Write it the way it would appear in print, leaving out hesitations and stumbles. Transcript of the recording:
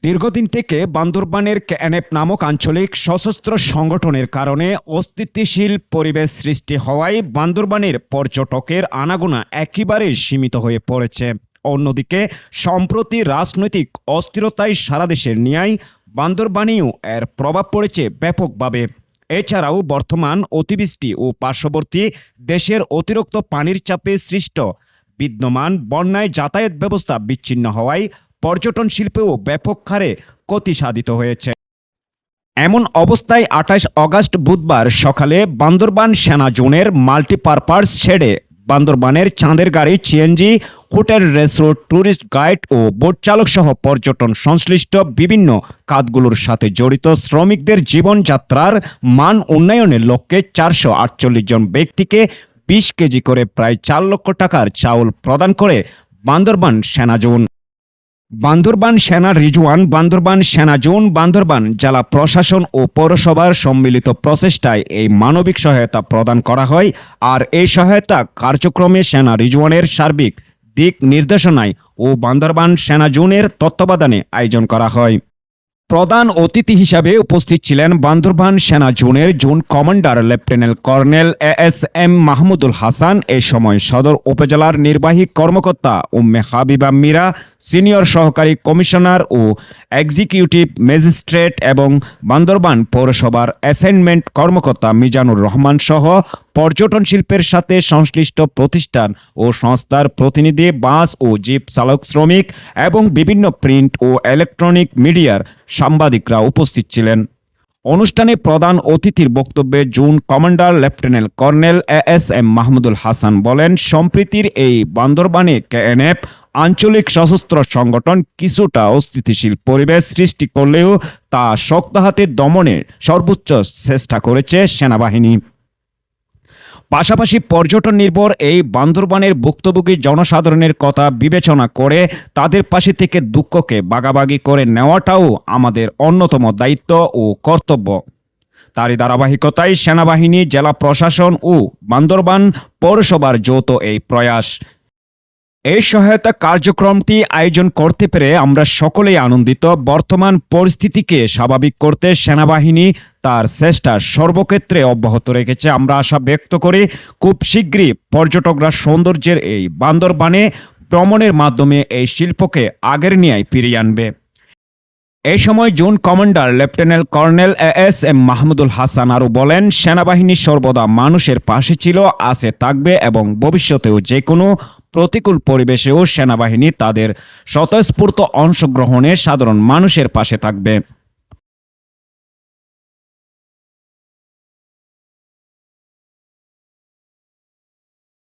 দীর্ঘদিন থেকে বান্দরবানের কেএনএফ নামক আঞ্চলিক সশস্ত্র সংগঠনের কারণে অস্তিত্বশীল পরিবেশ সৃষ্টি হওয়ায় বান্দরবানের পর্যটকের আনাগোনা একেবারে সীমিত হয়ে পড়েছে। অন্যদিকে সম্প্রতি রাজনৈতিক অস্থিরতায় সারা দেশের ন্যায় বান্দরবানেও এর প্রভাব পড়েছে ব্যাপকভাবে। এছাড়াও বর্তমান অতিবৃষ্টি ও পার্শ্ববর্তী দেশের অতিরিক্ত পানির চাপে সৃষ্ট বিদ্যমান বন্যায় যাতায়াত ব্যবস্থা বিচ্ছিন্ন হওয়ায় পর্যটন শিল্পেও ব্যাপক হারে ক্ষতি সাধিত হয়েছে। এমন অবস্থায় ২৮ অগাস্ট বুধবার সকালে বান্দরবান সেনা জোনের মাল্টিপারপাস শেডে বান্দরবানের চাঁদের গাড়ি, CNG, hotel, resort, tourist guide ও বোট চালক সহ পর্যটন সংশ্লিষ্ট বিভিন্ন খাতগুলোর সাথে জড়িত শ্রমিকদের জীবনযাত্রার মান উন্নয়নের লক্ষ্যে ৪৪৮ জন ব্যক্তিকে ২০ কেজি করে প্রায় ৪ লক্ষ টাকার চাউল প্রদান করে বান্দরবান সেনা জোন। বান্দরবান সেনা রিজওয়ান, বান্দরবান সেনা জোন, বান্দরবান জেলা প্রশাসন ও পৌরসভার সম্মিলিত প্রচেষ্টায় এই মানবিক সহায়তা প্রদান করা হয়। আর এই সহায়তা কার্যক্রমে সেনা রিজওয়ানের সার্বিক দিক নির্দেশনায় ও বান্দরবান সেনা জোনের তত্ত্বাবধানে আয়োজন করা হয়। প্রধান অতিথি হিসাবে উপস্থিত ছিলেন বান্দরবান সেনা জোনের zone commander lieutenant colonel ASM Mahmudul Hasan. এ সময় সদর উপজেলার নির্বাহী কর্মকর্তা উম্মে হাবিবা মীরা, সিনিয়র সহকারী কমিশনার ও এক্সিকিউটিভ ম্যাজিস্ট্রেট এবং বান্দরবান পৌরসভার অ্যাসাইনমেন্ট কর্মকর্তা মিজানুর রহমান সহ পর্যটন শিল্পের সাথে সংশ্লিষ্ট প্রতিষ্ঠান ও সংস্থার প্রতিনিধি, বাস ও জিপ চালক, শ্রমিক এবং বিভিন্ন প্রিন্ট ও ইলেকট্রনিক মিডিয়ার সাংবাদিকরা উপস্থিত ছিলেন। অনুষ্ঠানে প্রধান অতিথির বক্তব্যে zone commander lieutenant colonel ASM Mahmudul Hasan বলেন, সম্প্রীতির এই বান্দরবানে কেএনএফ আঞ্চলিক সশস্ত্র সংগঠন কিছুটা অস্থিতিশীল পরিবেশ সৃষ্টি করলেও তা শক্ত হাতে দমনের সর্বোচ্চ চেষ্টা করেছে সেনাবাহিনী। পাশাপাশি পর্যটন নির্ভর এই বান্দরবানের ভুক্তভোগী জনসাধারণের কথা বিবেচনা করে তাদের পাশে থেকে দুঃখকে ভাগাভাগি করে নেওয়াটাও আমাদের অন্যতম দায়িত্ব ও কর্তব্য। তারই ধারাবাহিকতায় সেনাবাহিনী, জেলা প্রশাসন ও বান্দরবান পৌরসভার যৌথ এই প্রয়াস। এই সহায়তা কার্যক্রমটি আয়োজন করতে পেরে আমরা সকলেই আনন্দিত। বর্তমান পরিস্থিতিকে স্বাভাবিক করতে সেনাবাহিনী তার চেষ্টা সর্বক্ষেত্রে অব্যাহত রেখেছে। আমরা আশা ব্যক্ত করি খুব শীঘ্রই পর্যটকরা সৌন্দর্যের এই বান্দরবানে ভ্রমণের মাধ্যমে এই শিল্পকে আগের ন্যায় ফিরিয়ে আনবে। এই সময় zone commander lieutenant colonel ASM Mahmudul Hasan আরও বলেন, সেনাবাহিনী সর্বদা মানুষের পাশে ছিল, আছে, থাকবে এবং ভবিষ্যতেও যে কোনো প্রতিকূল পরিবেশেও সেনাবাহিনী তাদের স্বতঃস্ফূর্ত অংশগ্রহণে সাধারণ মানুষের পাশে থাকবে।